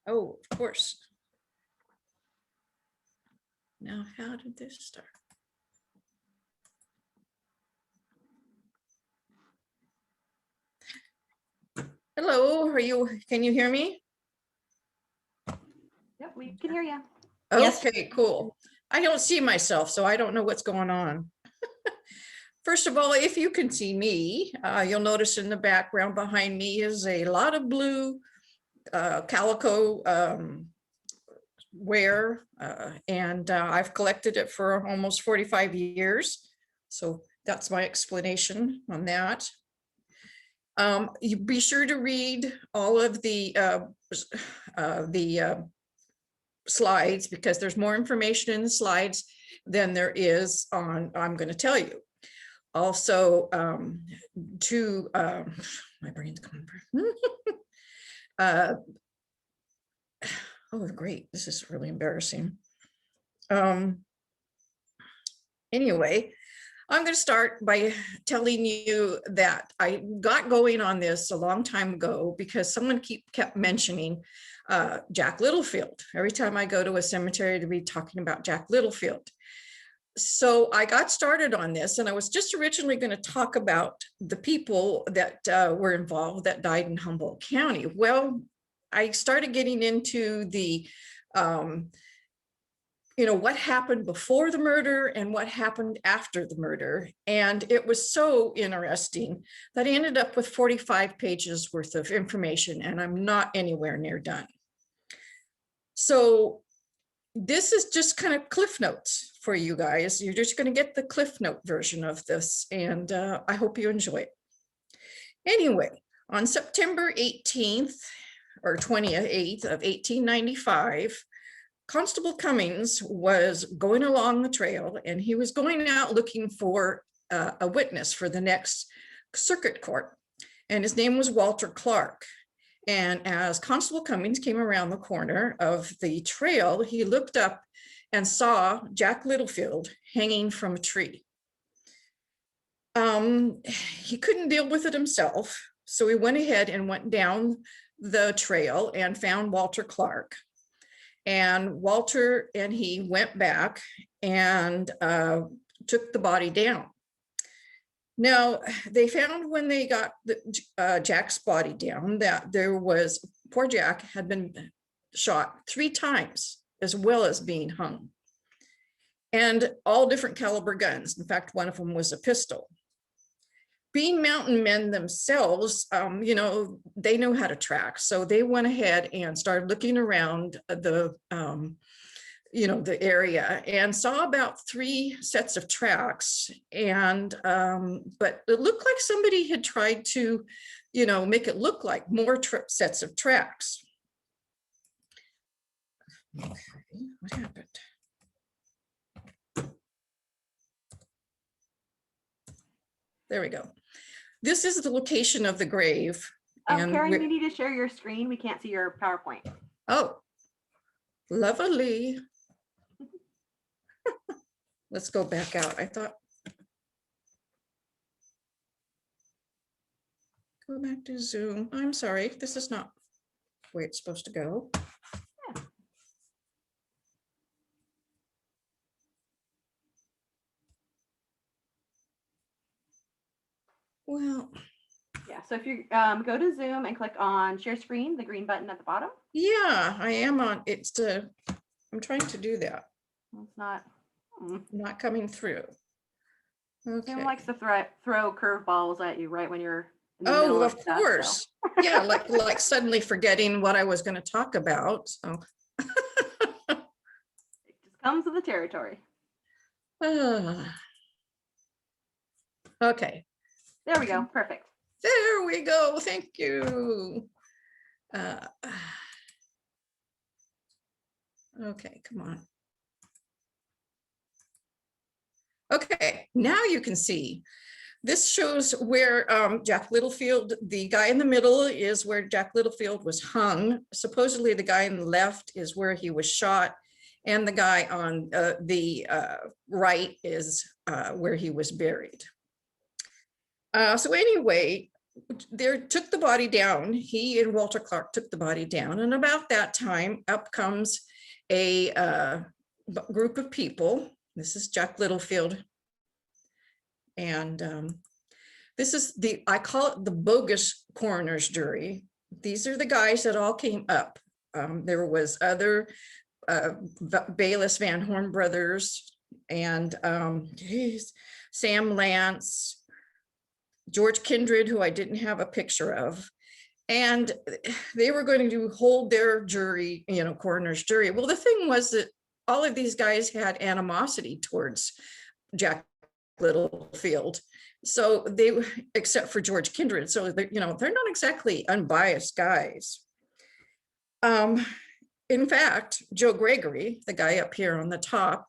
Oh, of course. Now, how did this start? Hello, can you hear me? Yep, we can hear you. Okay, cool. I don't see myself, so I don't know what's going on. First of all, if you can see me, you'll notice in the background behind me is a lot of blue calico wear, and I've collected it for almost 45 years. So that's my explanation on that. You be sure to read all of the slides, because there's more information in the slides than there is on, I'm going to tell you. Also, my brain's coming. Oh, great. This is really embarrassing. Anyway, I'm going to start by telling you that I got going on this a long time ago because someone kept mentioning Jack Littlefield. Every time I go to a cemetery to be talking about Jack Littlefield. So I got started on this, and I was just originally going to talk about the people that were involved that died in Humboldt County. Well, I started getting into the, what happened before the murder and what happened after the murder. And it was so interesting that I ended up with 45 pages worth of information, and I'm not anywhere near done. So this is just kind of cliff notes for you guys. You're just going to get the cliff note version of this, and I hope you enjoy it. Anyway, on September 18th or 28th of 1895, Constable Cummings was going along the trail, and he was going out looking for a witness for the next circuit court, and his name was Walter Clark. And as Constable Cummings came around the corner of the trail, he looked up and saw Jack Littlefield hanging from a tree. He couldn't deal with it himself, so he went ahead and went down the trail and found Walter Clark. And Walter and he went back and took the body down. Now, they found when they got Jack's body down that there was, poor Jack had been shot 3 times as well as being hung, and all different caliber guns. In fact, one of them was a pistol. Being mountain men themselves, they knew how to track. So they went ahead and started looking around the area and saw about 3 sets of tracks. And, but it looked like somebody had tried to, make it look like more sets of tracks. Okay, what happened? There we go. This is the location of the grave. Karen, you need to share your screen. We can't see your PowerPoint. Oh, lovely. Let's go back out. I thought. Go back to Zoom. I'm sorry. This is not where it's supposed to go. Yeah. Well. Yeah, so if you go to Zoom and click on share screen, the green button at the bottom. Yeah, I am on. I'm trying to do that. It's not. Not coming through. Okay. Zoom likes to throw curveballs at you right when you're in the middle of course. Stuff, so. Yeah, like suddenly forgetting what I was going to talk about. So. It just comes with the territory. Okay. There we go. Perfect. There we go. Thank you. Okay, come on. Okay, now you can see. This shows where Jack Littlefield, the guy in the middle is where Jack Littlefield was hung. Supposedly the guy on the left is where he was shot, and the guy on the right is where he was buried. So anyway, took the body down. He and Walter Clark took the body down. And about that time, up comes a group of people. This is Jack Littlefield. And this is I call it the bogus coroner's jury. These are the guys that all came up. There was other Bayless Van Horn brothers and Sam Lance, George Kindred, who I didn't have a picture of. And they were going to hold their jury, coroner's jury. Well, the thing was that all of these guys had animosity towards Jack Littlefield. So they, except for George Kindred. So they're not exactly unbiased guys. In fact, Joe Gregory, the guy up here on the top,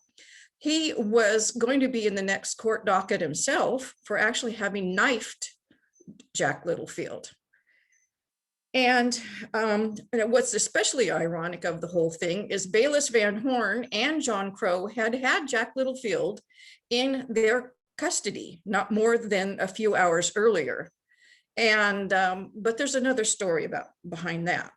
he was going to be in the next court docket himself for actually having knifed Jack Littlefield. And what's especially ironic of the whole thing is Bayless Van Horn and John Crow had Jack Littlefield in their custody, not more than a few hours earlier. And but there's another story behind that.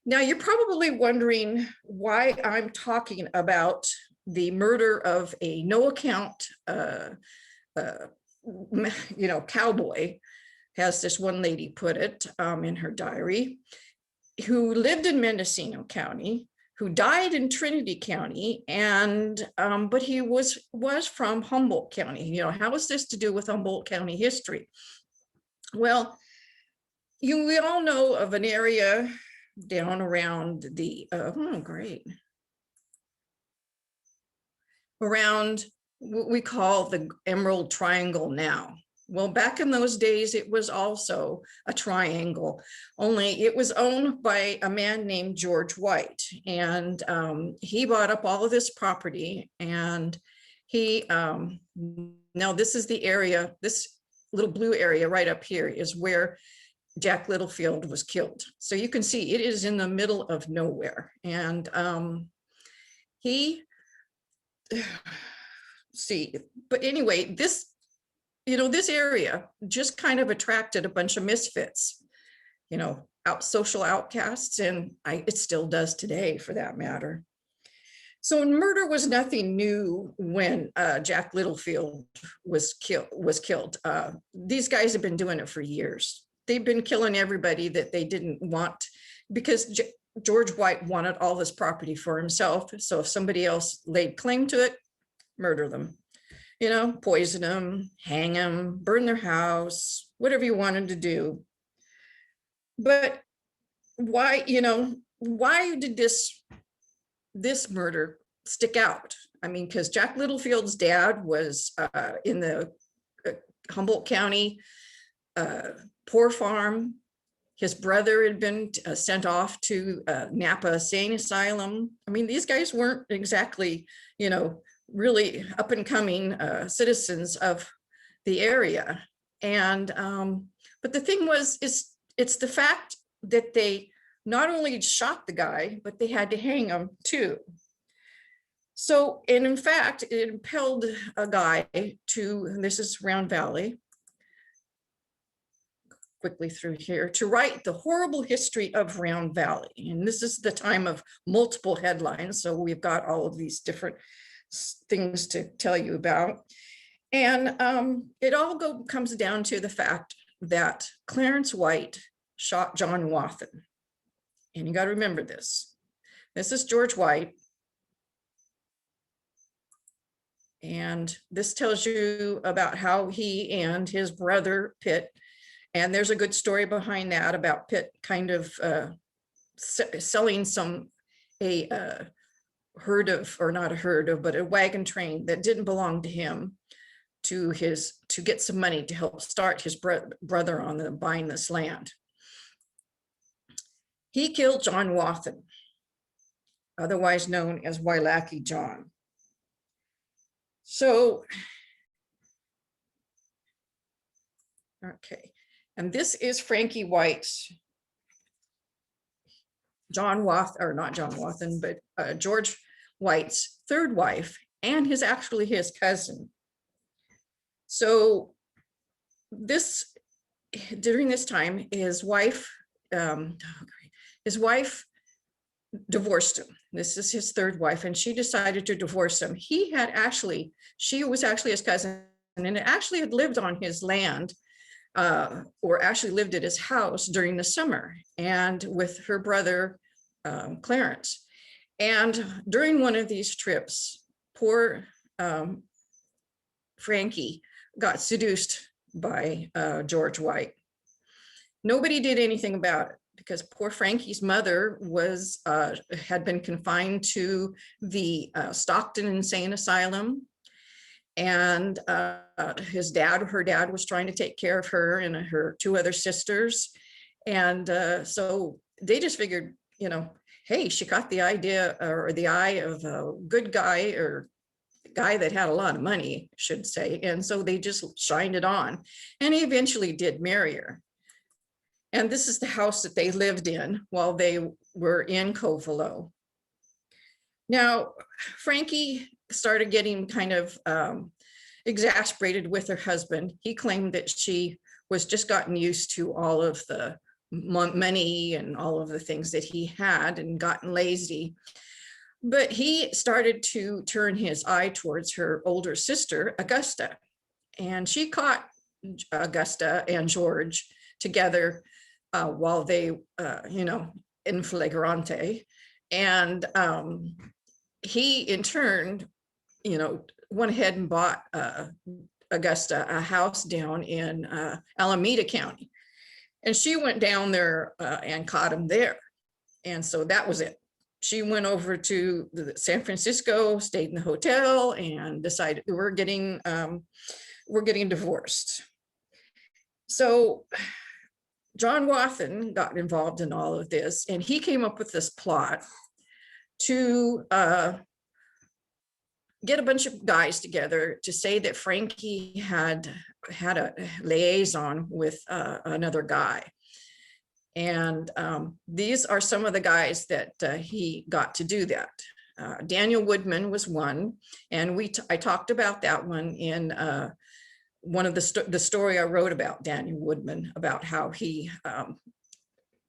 Now, you're probably wondering why I'm talking about the murder of a no account, cowboy, as this one lady put it in her diary, who lived in Mendocino County, who died in Trinity County, and but he was from Humboldt County. How is this to do with Humboldt County history? Well, we all know of an area down around the around what we call the Emerald Triangle now. Well, back in those days, it was also a triangle, only it was owned by a man named George White. And he bought up all of this property. And he, now this is the area, this little blue area right up here is where Jack Littlefield was killed. So you can see it is in the middle of nowhere. And but anyway, this area just kind of attracted a bunch of misfits, social outcasts, and it still does today for that matter. So murder was nothing new when Jack Littlefield was killed. These guys have been doing it for years. They've been killing everybody that they didn't want, because George White wanted all this property for himself. So if somebody else laid claim to it, murder them. Poison them, hang them, burn their house, whatever you wanted to do. But why did this murder stick out? I mean, because Jack Littlefield's dad was in the Humboldt County poor farm. His brother had been sent off to Napa Sane Asylum. I mean, these guys weren't exactly, really up and coming citizens of the area. And but the thing was, it's the fact that they not only shot the guy, but they had to hang him too. So, and in fact, it impelled a guy to, this is Round Valley, quickly through here, to write the horrible history of Round Valley. And this is the time of multiple headlines. So we've got all of these different things to tell you about. And it all comes down to the fact that Clarence White shot John Waffen. And you got to remember this. This is George White. And this tells you about how he and his brother Pitt, and there's a good story behind that about Pitt kind of selling a herd of, or not a herd of, but a wagon train that didn't belong to him to get some money to help start his brother on buying this land. He killed John Waffen, otherwise known as Wailaki John. So, okay, and this is Frankie White's, John Waffen, or not John Waffen, but George White's third wife, and his cousin. So this during this time, his wife divorced him. This is his third wife, and she decided to divorce him. She was actually his cousin, and actually had lived on his land, or actually lived at his house during the summer, and with her brother, Clarence. And during one of these trips, poor Frankie got seduced by George White. Nobody did anything about it, because poor Frankie's mother had been confined to the Stockton Insane Asylum. And her dad was trying to take care of her and her two other sisters. And so they just figured, hey, she caught the idea or the eye of a good guy, or guy that had a lot of money, I should say. And so they just shined it on, and he eventually did marry her. And this is the house that they lived in while they were in Covelo. Now, Frankie started getting kind of exasperated with her husband. He claimed that she was just gotten used to all of the money and all of the things that he had, and gotten lazy. But he started to turn his eye towards her older sister, Augusta. And she caught Augusta and George together while they, in flagrante. And he, in turn, went ahead and bought Augusta a house down in Alameda County. And she went down there and caught him there. And so that was it. She went over to San Francisco, stayed in the hotel, and decided we're getting divorced. So John Waffen got involved in all of this, and he came up with this plot to get a bunch of guys together to say that Frankie had a liaison with another guy. And these are some of the guys that he got to do that. Daniel Woodman was one, and I talked about that one in one of the story I wrote about Daniel Woodman, about how he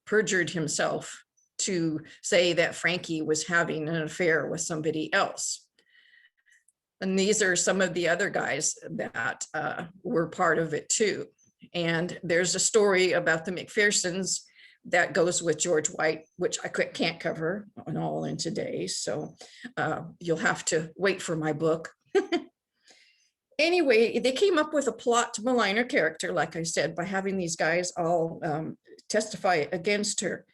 perjured himself to say that Frankie was having an affair with somebody else. And these are some of the other guys that were part of it too. And there's a story about the McPhersons that goes with George White, which I can't cover all in today. So you'll have to wait for my book. Anyway, they came up with a plot to malign her character, like I said, by having these guys all testify against her.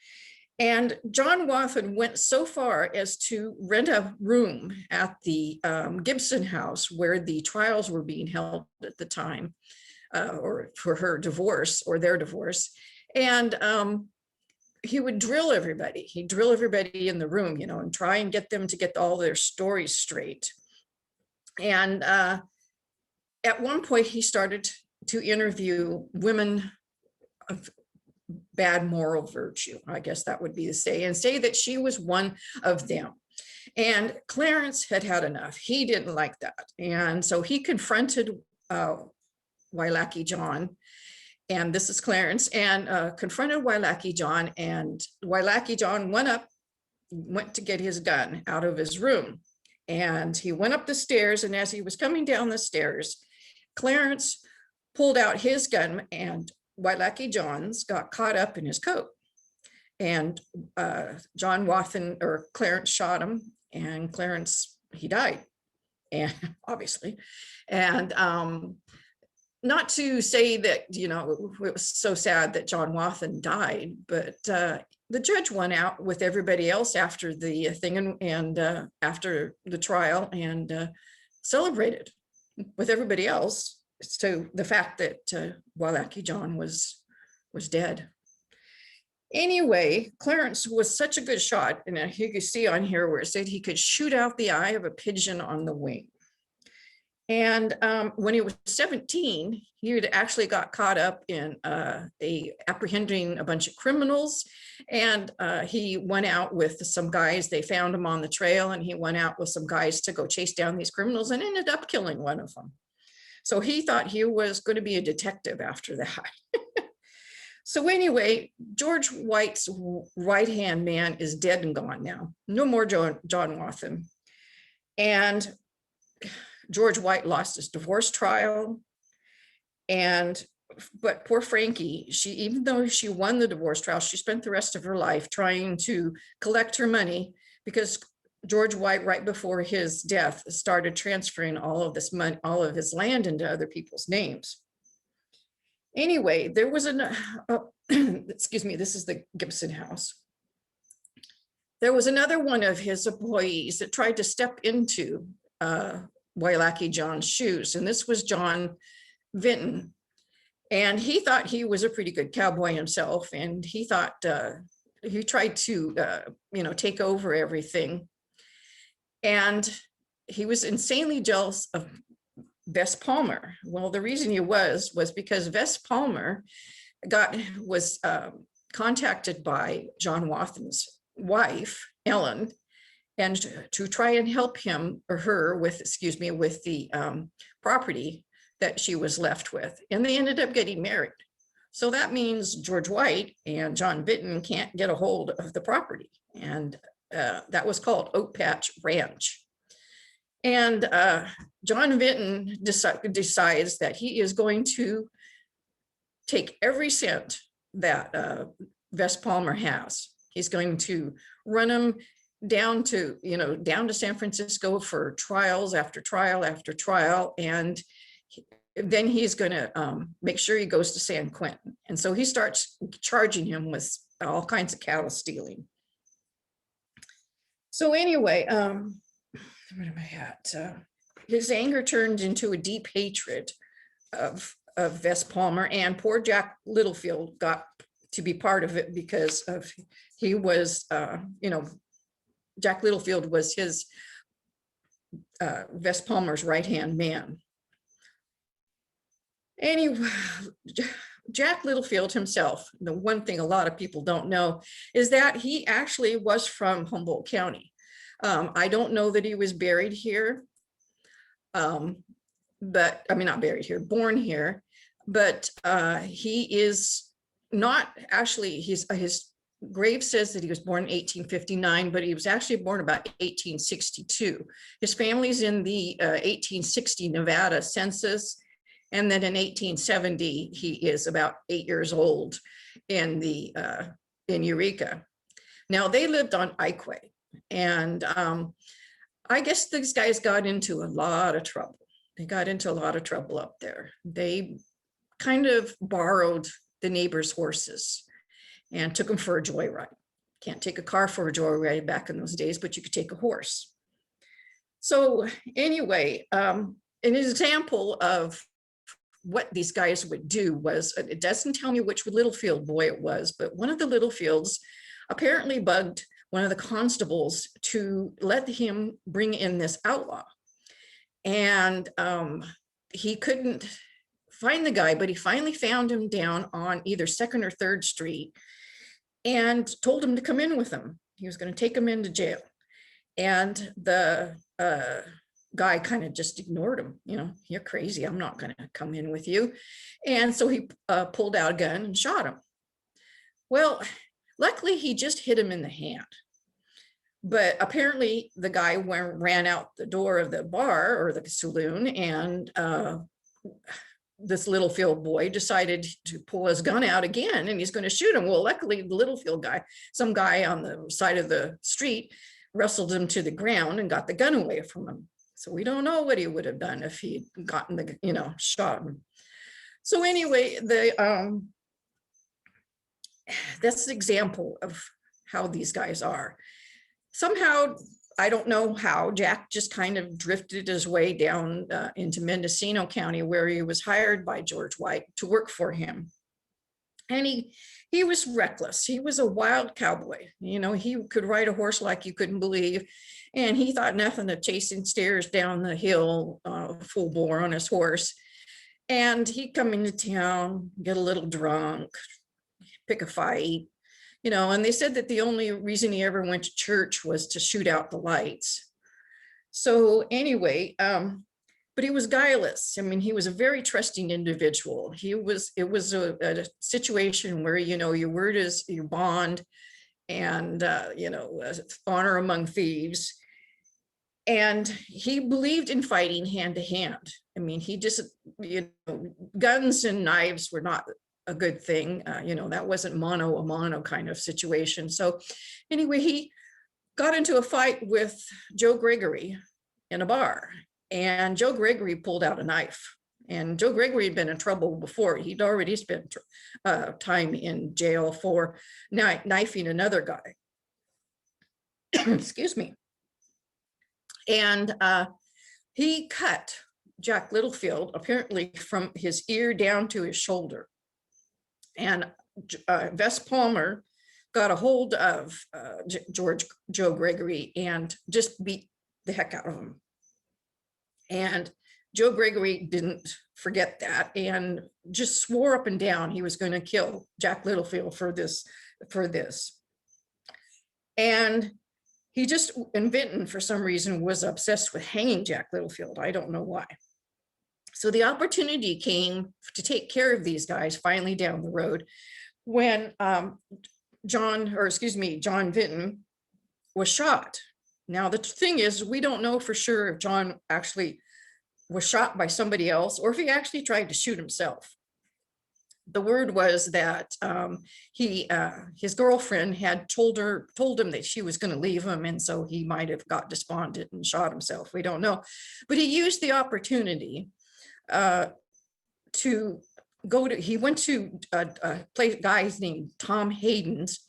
And John Waffen went so far as to rent a room at the Gibson house where the trials were being held at the time, or for her divorce or their divorce. And he would drill everybody. He'd drill everybody in the room, and try and get them to get all their stories straight. And at one point, he started to interview women of bad moral virtue, I guess that would be to say, and say that she was one of them. And Clarence had had enough. He didn't like that. And so he confronted Wailaki John, and this is Clarence, and confronted Wailaki John, and Wailaki John went to get his gun out of his room. And he went up the stairs, and as he was coming down the stairs, Clarence pulled out his gun, and Wailaki John's got caught up in his coat. And John Waffen, or Clarence, shot him, and Clarence, he died, and obviously. And not to say that, it was so sad that John Waffen died, but the judge went out with everybody else after the thing, and after the trial, and celebrated with everybody else. So the fact that Wailaki John was dead. Anyway, Clarence was such a good shot, and you can see on here where it said he could shoot out the eye of a pigeon on the wing. And when he was 17, he had actually got caught up in apprehending a bunch of criminals. And he went out with some guys. They found him on the trail, and he went out with some guys to go chase down these criminals, and ended up killing one of them. So he thought he was going to be a detective after that. So anyway, George White's right-hand man is dead and gone now. No more John Waffen. And George White lost his divorce trial. But poor Frankie, even though she won the divorce trial, she spent the rest of her life trying to collect her money, because George White, right before his death, started transferring all of this money, all of his land, into other people's names. Anyway, there was excuse me, this is the Gibson house. There was another one of his employees that tried to step into Wailaki John's shoes, and this was John Vinton. And he thought he was a pretty good cowboy himself, and he thought he tried to take over everything. And he was insanely jealous of Vess Palmer. Well, the reason he was because Vess Palmer was contacted by John Waffen's wife, Ellen, and to try and help him or her with the property that she was left with. And they ended up getting married. So that means George White and John Vinton can't get a hold of the property. And that was called Oak Patch Ranch. And John Vinton decides that he is going to take every cent that Vess Palmer has. He's going to run them down to San Francisco for trials after trial after trial. And then he's going to make sure he goes to San Quentin. And so he starts charging him with all kinds of cattle stealing. So anyway, what am I at? His anger turned into a deep hatred of Vess Palmer, and poor Jack Littlefield got to be part of it because he was, Jack Littlefield was his Vess Palmer's right-hand man. Anyway, Jack Littlefield himself, the one thing a lot of people don't know is that he actually was from Humboldt County. I don't know that he was buried here, but I mean, not buried here, born here, but he is not actually, his grave says that he was born in 1859, but he was actually born about 1862. His family's in the 1860 Nevada census. And then in 1870, he is about 8 years old in Eureka. Now they lived on Iquay, and I guess these guys got into a lot of trouble. They got into a lot of trouble up there. They kind of borrowed the neighbors' horses and took them for a joyride. Can't take a car for a joyride back in those days, but you could take a horse. So anyway, an example of what these guys would do was, it doesn't tell me which Littlefield boy it was, but one of the Littlefields apparently bugged one of the constables to let him bring in this outlaw. And he couldn't find the guy, but he finally found him down on either 2nd or 3rd Street and told him to come in with him. He was going to take him into jail. And the guy kind of just ignored him. You're crazy. I'm not going to come in with you. And so he pulled out a gun and shot him. Well, luckily he just hit him in the hand. But apparently the guy ran out the door of the bar or the saloon, and this Littlefield boy decided to pull his gun out again, and he's going to shoot him. Well, luckily the Littlefield guy, some guy on the side of the street, wrestled him to the ground and got the gun away from him. So we don't know what he would have done if he'd gotten the, shot him. So anyway, that's an example of how these guys are. Somehow, I don't know how, Jack just kind of drifted his way down into Mendocino County, where he was hired by George White to work for him. And he was reckless. He was a wild cowboy. He could ride a horse like you couldn't believe. And he thought nothing of chasing steers down the hill full bore on his horse. And he'd come into town, get a little drunk, pick a fight, and they said that the only reason he ever went to church was to shoot out the lights. So anyway, but but he was guileless. I mean, he was a very trusting individual. It was a situation where, you know, your word is your bond, and, you know, honor among thieves. And he believed in fighting hand to hand. I mean, he just, you know, guns and knives were not a good thing. You know, that wasn't mano a mano kind of situation. So anyway, he got into a fight with Joe Gregory in a bar, and Joe Gregory pulled out a knife. And Joe Gregory had been in trouble before. He'd already spent time in jail for knifing another guy. Excuse me. And he cut Jack Littlefield apparently from his ear down to his shoulder. And Vess Palmer got a hold of Joe Gregory and just beat the heck out of him. And Joe Gregory didn't forget that and just swore up and down he was going to kill Jack Littlefield for this. And he just, in Vinton, for some reason, was obsessed with hanging Jack Littlefield. I don't know why. So the opportunity came to take care of these guys finally down the road when John Vinton was shot. Now, the thing is, we don't know for sure if John actually was shot by somebody else or if he actually tried to shoot himself. The word was that his girlfriend had told him that she was going to leave him, and so he might have got despondent and shot himself. We don't know, but he used the opportunity to go to. He went to a guy's named Tom Hayden's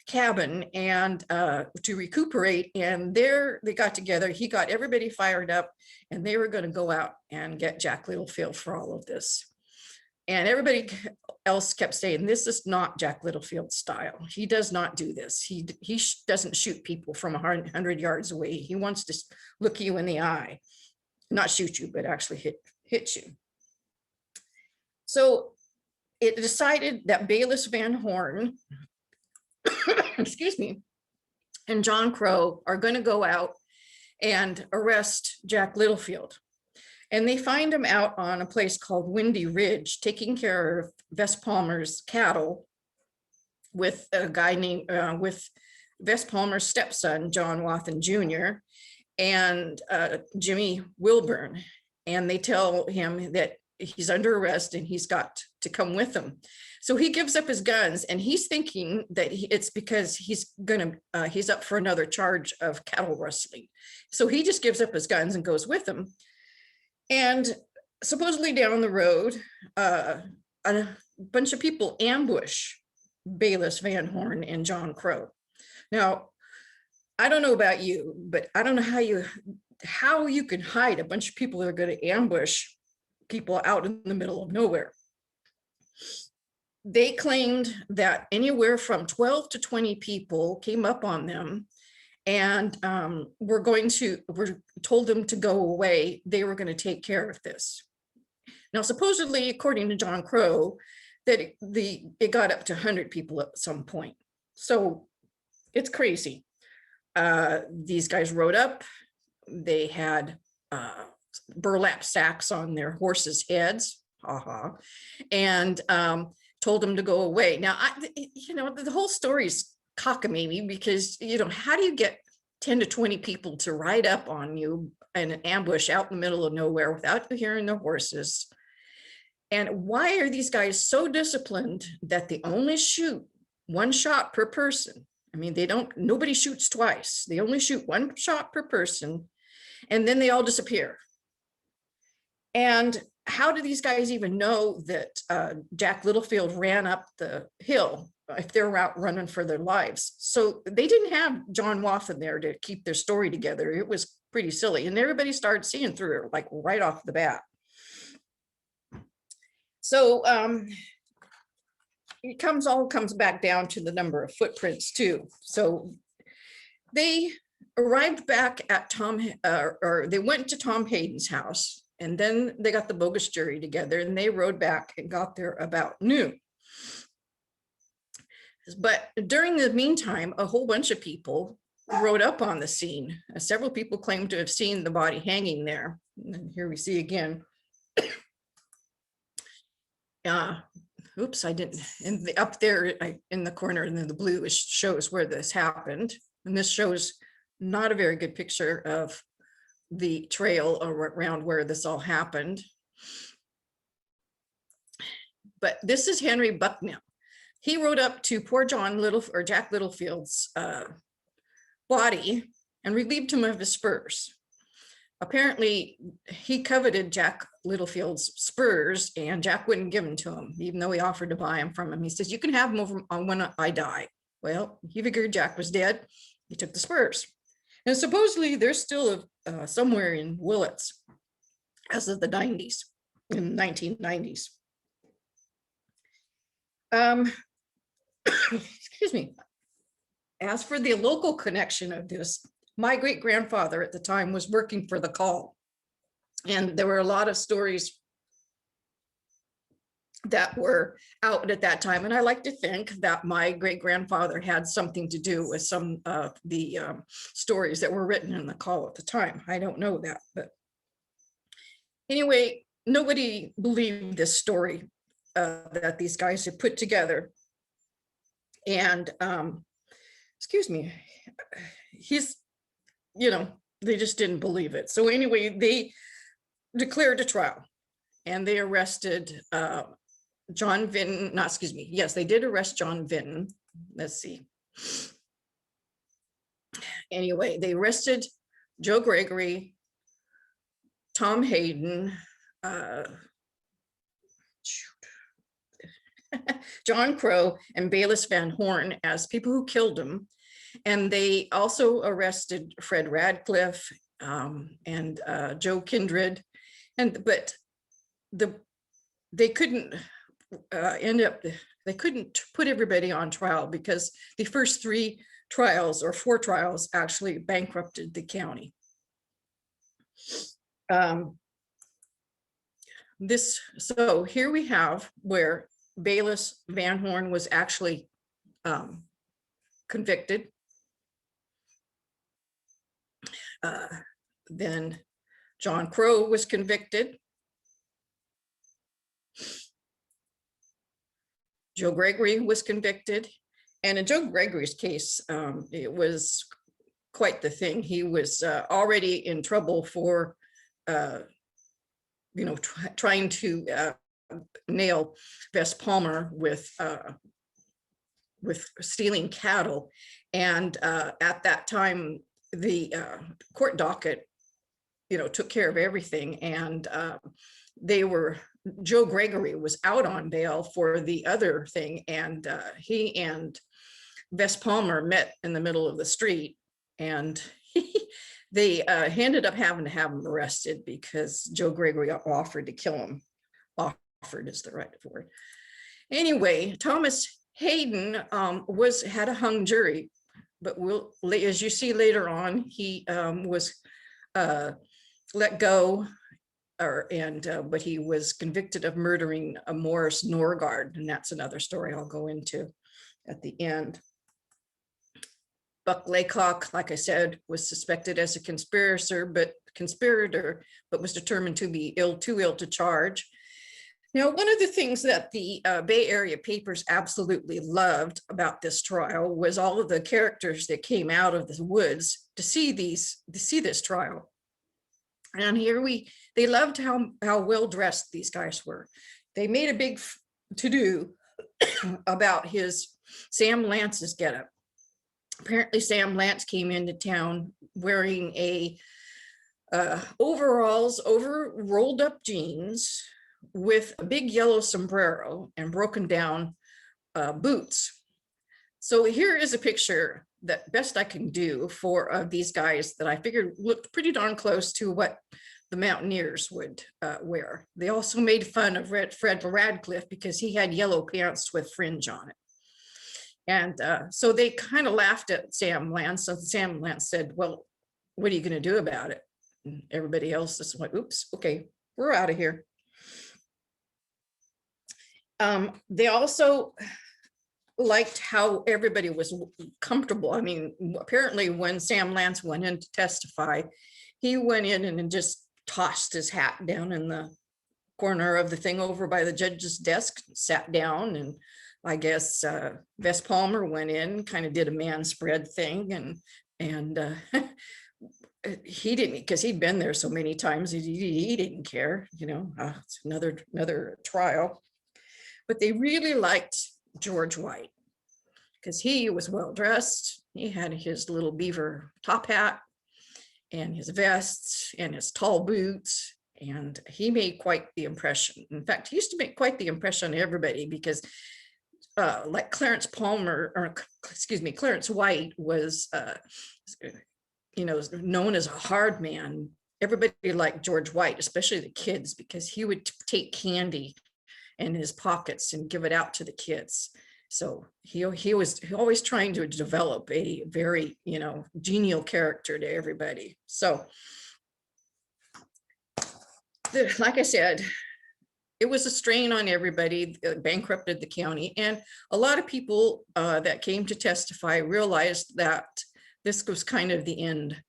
cabin and to recuperate, and there they got together. He got everybody fired up, and they were going to go out and get Jack Littlefield for all of this. And everybody else kept saying, this is not Jack Littlefield's style. He does not do this. He doesn't shoot people from 100 yards away. He wants to look you in the eye, not shoot you, but actually hit you. So it decided that Bayless Van Horn, excuse me, and John Crow are going to go out and arrest Jack Littlefield. And they find him out on a place called Windy Ridge, taking care of Vess Palmer's cattle with a guy named, with Vess Palmer's stepson, John Waffen Jr., and Jimmy Wilburn. And they tell him that he's under arrest and he's got to come with them. So he gives up his guns, and he's thinking that it's because he's up for another charge of cattle rustling. So he just gives up his guns and goes with them. And supposedly down the road, a bunch of people ambush Bayless Van Horn and John Crow. Now, I don't know about you, but I don't know how you can hide a bunch of people that are going to ambush people out in the middle of nowhere. They claimed that anywhere from 12 to 20 people came up on them and were told them to go away. They were going to take care of this. Now, supposedly, according to John Crow, that it got up to 100 people at some point. So it's crazy. These guys rode up. They had burlap sacks on their horses' heads, and told them to go away. Now, the whole story is cockamamie because, how do you get 10 to 20 people to ride up on you in an ambush out in the middle of nowhere without you hearing their horses? And why are these guys so disciplined that they only shoot one shot per person? I mean, nobody shoots twice. They only shoot one shot per person, and then they all disappear. And how do these guys even know that Jack Littlefield ran up the hill if they're out running for their lives? So they didn't have John Waffen there to keep their story together. It was pretty silly. And everybody started seeing through it, like right off the bat. So it comes back down to the number of footprints too. So they arrived back at they went to Tom Hayden's house, and then they got the bogus jury together and they rode back and got there about noon. But during the meantime, a whole bunch of people rode up on the scene. Several people claim to have seen the body hanging there. And here we see again. Oops, I didn't. Up there in the corner, and then the blue shows where this happened. And this shows not a very good picture of the trail around where this all happened. But this is Henry Bucknell. He rode up to poor Jack Littlefield's body and relieved him of his spurs. Apparently, he coveted Jack Littlefield's spurs, and Jack wouldn't give them to him, even though he offered to buy them from him. He says, "You can have them over when I die." Well, he figured Jack was dead. He took the spurs. And supposedly they're still somewhere in Willits as of the 90s, in 1990s. Excuse me. As for the local connection of this, my great-grandfather at the time was working for the Call. And there were a lot of stories that were out at that time. And I like to think that my great-grandfather had something to do with some of the stories that were written in the Call at the time. I don't know that, but anyway, nobody believed this story that these guys had put together. And excuse me, they just didn't believe it. So anyway, they declared a trial and they arrested John Vinton, yes, they did arrest John Vinton. Let's see. Anyway, they arrested Joe Gregory, Tom Hayden, John Crow, and Bayless Van Horn as people who killed him. And they also arrested Fred Radcliffe and Joe Kindred. But they couldn't they couldn't put everybody on trial because the first 3 trials or 4 trials actually bankrupted the county. So here we have where Bayless Van Horn was actually convicted. Then John Crow was convicted. Joe Gregory was convicted. And in Joe Gregory's case, it was quite the thing. He was already in trouble for, trying to nail Vess Palmer with stealing cattle. And at that time, the court docket, took care of everything. And Joe Gregory was out on bail for the other thing. And he and Vess Palmer met in the middle of the street, and they ended up having to have him arrested because Joe Gregory offered to kill him. Offered is the right word. Anyway, Thomas Hayden had a hung jury, but as you see later on, he was let go, but he was convicted of murdering a Morris Nour, and that's another story I'll go into at the end. Buck Laycock, like I said, was suspected as a conspirator, but was determined to be too ill to charge. Now, one of the things that the Bay Area papers absolutely loved about this trial was all of the characters that came out of the woods to see this trial. And they loved how well dressed these guys were. They made a big to-do about Sam Lance's getup. Apparently, Sam Lance came into town wearing overalls over rolled up jeans with a big yellow sombrero and broken down boots. So here is a picture that best I can do for these guys that I figured looked pretty darn close to what the mountaineers would wear. They also made fun of Fred Radcliffe because he had yellow pants with fringe on it. And so they kind of laughed at Sam Lance. So Sam Lance said, "Well, what are you going to do about it?" And everybody else just went, "Oops, okay, we're out of here." They also liked how everybody was comfortable. I mean, apparently when Sam Lance went in to testify, he went in and just tossed his hat down in the corner of the thing over by the judge's desk, sat down, and I guess Vess Palmer went in, kind of did a man spread thing, and he didn't, because he'd been there so many times, he didn't care, you know, it's another trial. But they really liked George White because he was well dressed. He had his little beaver top hat and his vests and his tall boots, and he made quite the impression. In fact, he used to make quite the impression on everybody because like Clarence White was, you know, known as a hard man. Everybody liked George White, especially the kids, because he would take candy in his pockets and give it out to the kids. So he was always trying to develop a very, you know, genial character to everybody. So like I said, it was a strain on everybody. It bankrupted the county, and a lot of people that came to testify realized that this was kind of the end.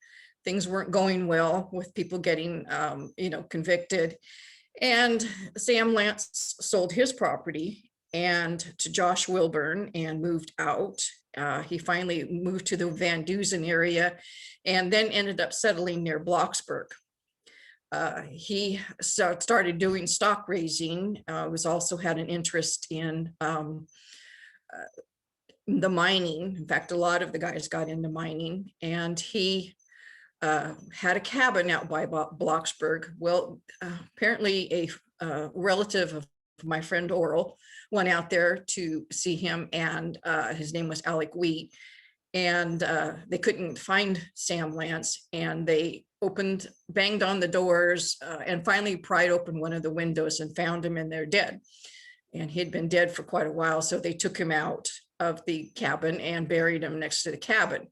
Things weren't going well with people getting, you know, convicted. And Sam Lance sold his property and to Josh Wilburn and moved out. He finally moved to the Van Dusen area and then ended up settling near Blocksburg. He started doing stock raising, was also had an interest in the mining. In fact, a lot of the guys got into mining, and he had a cabin out by Blocksburg. Well, apparently a relative of my friend Oral went out there to see him, and his name was Alec Wheat, and they couldn't find Sam Lance, and they banged on the doors, and finally pried open one of the windows and found him in there dead. And he'd been dead for quite a while, so they took him out of the cabin and buried him next to the cabin.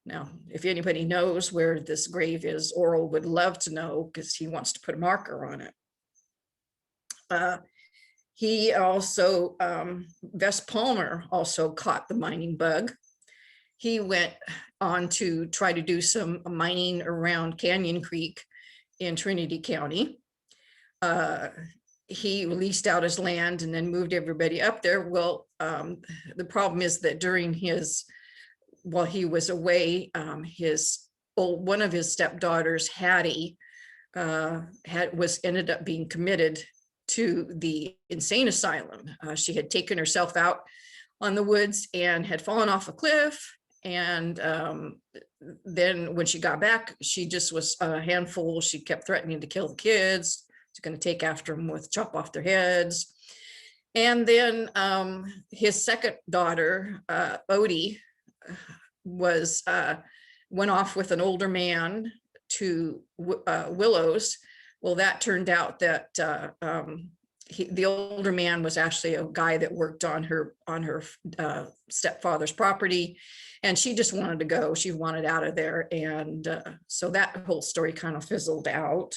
Now, if anybody knows where this grave is, Oral would love to know, because he wants to put a marker on it. He also, Vess Palmer also caught the mining bug. He went on to try to do some mining around Canyon Creek in Trinity County. He leased out his land and then moved everybody up there. Well, the problem is that during while he was away, one of his stepdaughters, Hattie, ended up being committed to the insane asylum. She had taken herself out on the woods and had fallen off a cliff. And then when she got back, she just was a handful. She kept threatening to kill the kids. She's going to take after them with chop off their heads. And then his second daughter, Odie, went off with an older man to Willows. Well, that turned out that the older man was actually a guy that worked on her stepfather's property, and she just wanted to go. She wanted out of there, and so that whole story kind of fizzled out.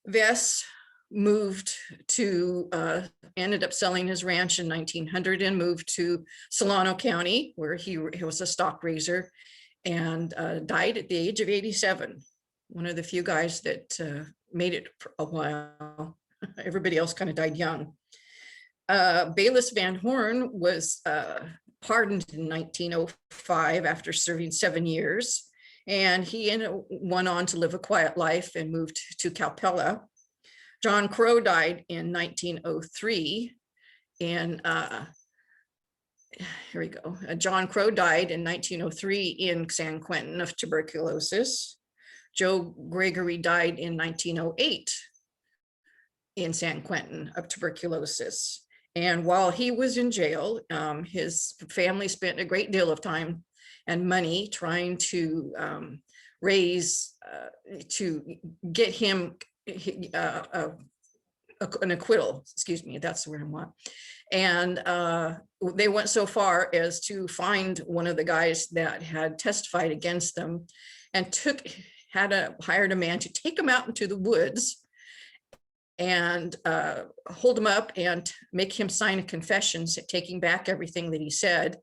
Vess moved to, ended up selling his ranch in 1900 and moved to Solano County, where he was a stock raiser, and died at the age of 87. One of the few guys that made it for a while. Everybody else kind of died young. Bayless Van Horn was pardoned in 1905 after serving 7 years. And he went on to live a quiet life and moved to Calpella. John Crow died in 1903. And here we go. John Crow died in 1903 in San Quentin of tuberculosis. Joe Gregory died in 1908 in San Quentin of tuberculosis. And while he was in jail, his family spent a great deal of time and money trying to raise, to get him an acquittal, excuse me, that's the word I want. And they went so far as to find one of the guys that had testified against them and hired a man to take him out into the woods and hold him up and make him sign a confession taking back everything that he said,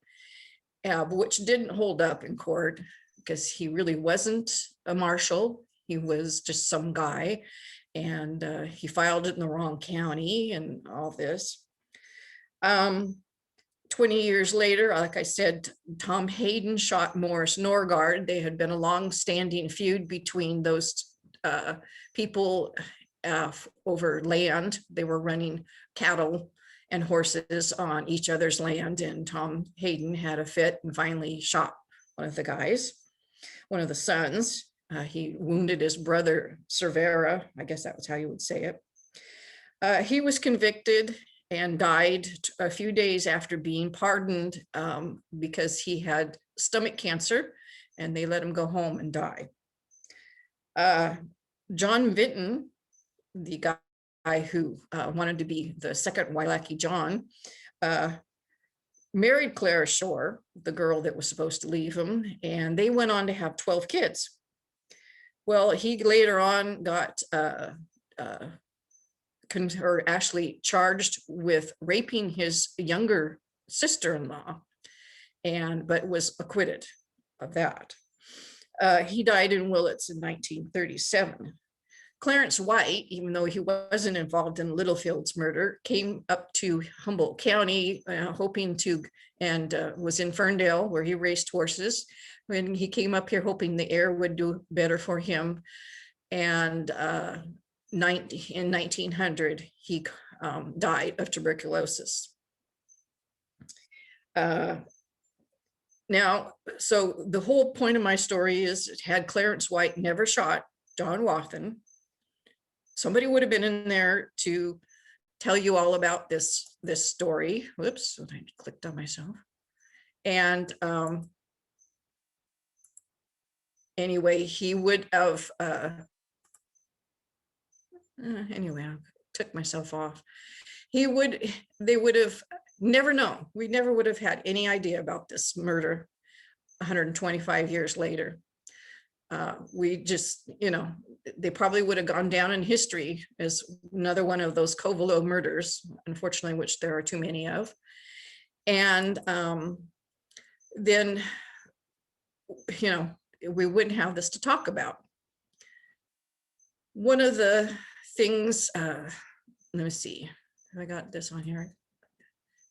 which didn't hold up in court because he really wasn't a marshal. He was just some guy, and he filed it in the wrong county and all this. 20 years later, like I said, Tom Hayden shot Morris Norgard. They had been a long-standing feud between those people over land. They were running cattle and horses on each other's land, and Tom Hayden had a fit and finally shot one of the guys, one of the sons. He wounded his brother, Cervera. I guess that was how you would say it. He was convicted and died a few days after being pardoned because he had stomach cancer, and they let him go home and die. John Vinton, the guy who wanted to be the second Wailaki John, married Clara Shore, the girl that was supposed to leave him, and they went on to have 12 kids. Well, he later on got or actually charged with raping his younger sister-in-law, but was acquitted of that. He died in Willits in 1937. Clarence White, even though he wasn't involved in Littlefield's murder, came up to Humboldt County hoping to, and was in Ferndale where he raced horses. When he came up here hoping the air would do better for him. And in 1900, he died of tuberculosis. Now, so the whole point of my story is, had Clarence White never shot John Waffen, somebody would have been in there to tell you all about this story. Whoops, I clicked on myself. And anyway, he would have, anyway, I took myself off. They would have never known. We never would have had any idea about this murder 125 years later. We just, they probably would have gone down in history as another one of those Covelo murders, unfortunately, which there are too many of. And then, we wouldn't have this to talk about. One of the things, let me see, have I got this on here?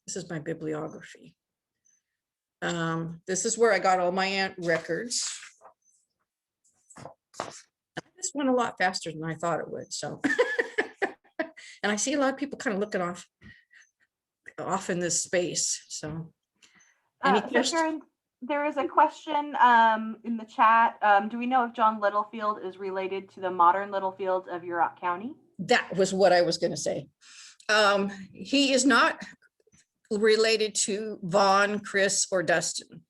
This is my bibliography. This is where I got all my aunt records. This went a lot faster than I thought it would. So, and I see a lot of people kind of looking off in this space. So, so Karen, there is a question in the chat. Do we know if John Littlefield is related to the modern Littlefields of Yurok County? That was what I was going to say. He is not related to Vaughn, Chris, or Dustin.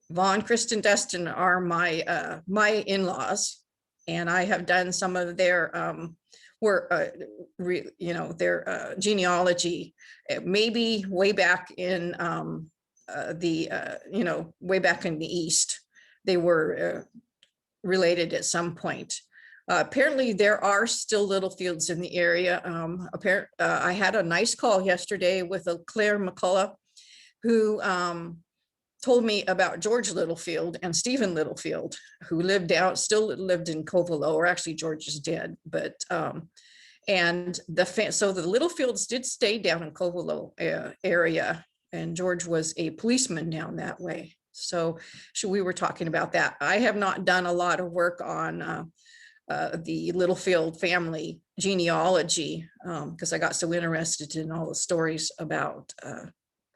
Vaughn, Chris, and Dustin are my in-laws, and I have done some of their work, their genealogy, maybe way back in way back in the East. They were related at some point. Apparently there are still Littlefields in the area. I had a nice call yesterday with a Claire McCullough who told me about George Littlefield and Stephen Littlefield, who still lived in Covelo, or actually George is dead, but and so the Littlefields did stay down in Covelo area, and George was a policeman down that way. So we were talking about that. I have not done a lot of work on the Littlefield family genealogy because I got so interested in all the stories about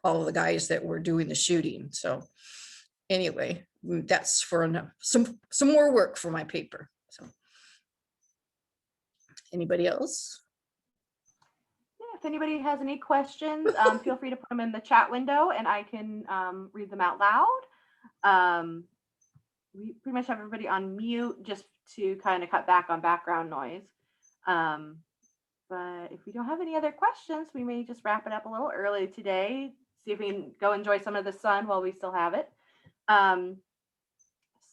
all of the guys that were doing the shooting. So anyway, that's for some more work for my paper. So anybody else? Yeah, if anybody has any questions, feel free to put them in the chat window and I can read them out loud. We pretty much have everybody on mute just to kind of cut back on background noise. But if we don't have any other questions, we may just wrap it up a little early today. See if we can go enjoy some of the sun while we still have it.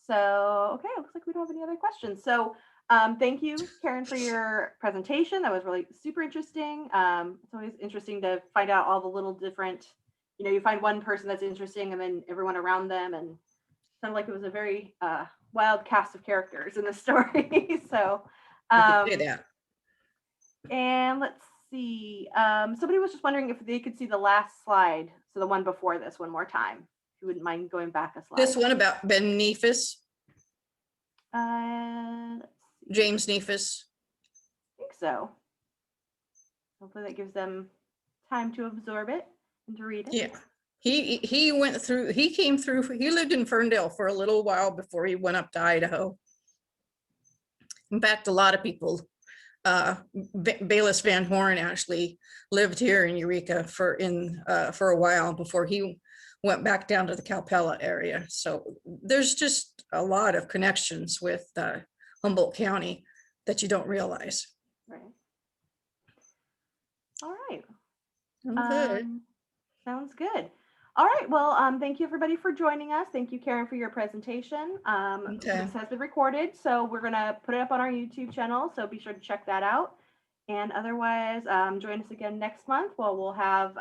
So, okay, it looks like we don't have any other questions. So Thank you, Karen, for your presentation. That was really super interesting. It's always interesting to find out all the little different, you find one person that's interesting and then everyone around them, and sounded like it was a very wild cast of characters in the story. So, You could say that. and let's see. Somebody was just wondering if they could see the last slide. So the one before this one more time. If you wouldn't mind going back a slide. This one about Ben Neefus, Let's see. James Neefus. I think so. Hopefully that gives them time to absorb it and to read it. Yeah. He came through, he lived in Ferndale for a little while before he went up to Idaho. In fact, a lot of people, Bayless Van Horn actually lived here in Eureka for a while before he went back down to the Calpella area. So there's just a lot of connections with Humboldt County that you don't realize. Right. All right. Okay. Sounds good. All right. Well, thank you everybody for joining us. Thank you, Karen, for your presentation. Okay. This has been recorded, so we're gonna put it up on our YouTube channel. So be sure to check that out. And otherwise, join us again next month. Well, we'll have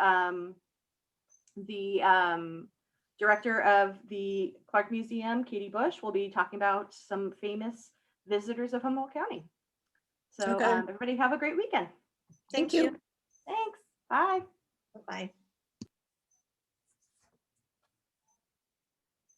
the director of the Clark Museum, Katie Bush, will be talking about some famous visitors of Humboldt County. So Okay. everybody have a great weekend. Thank you. Thanks. Bye. Bye.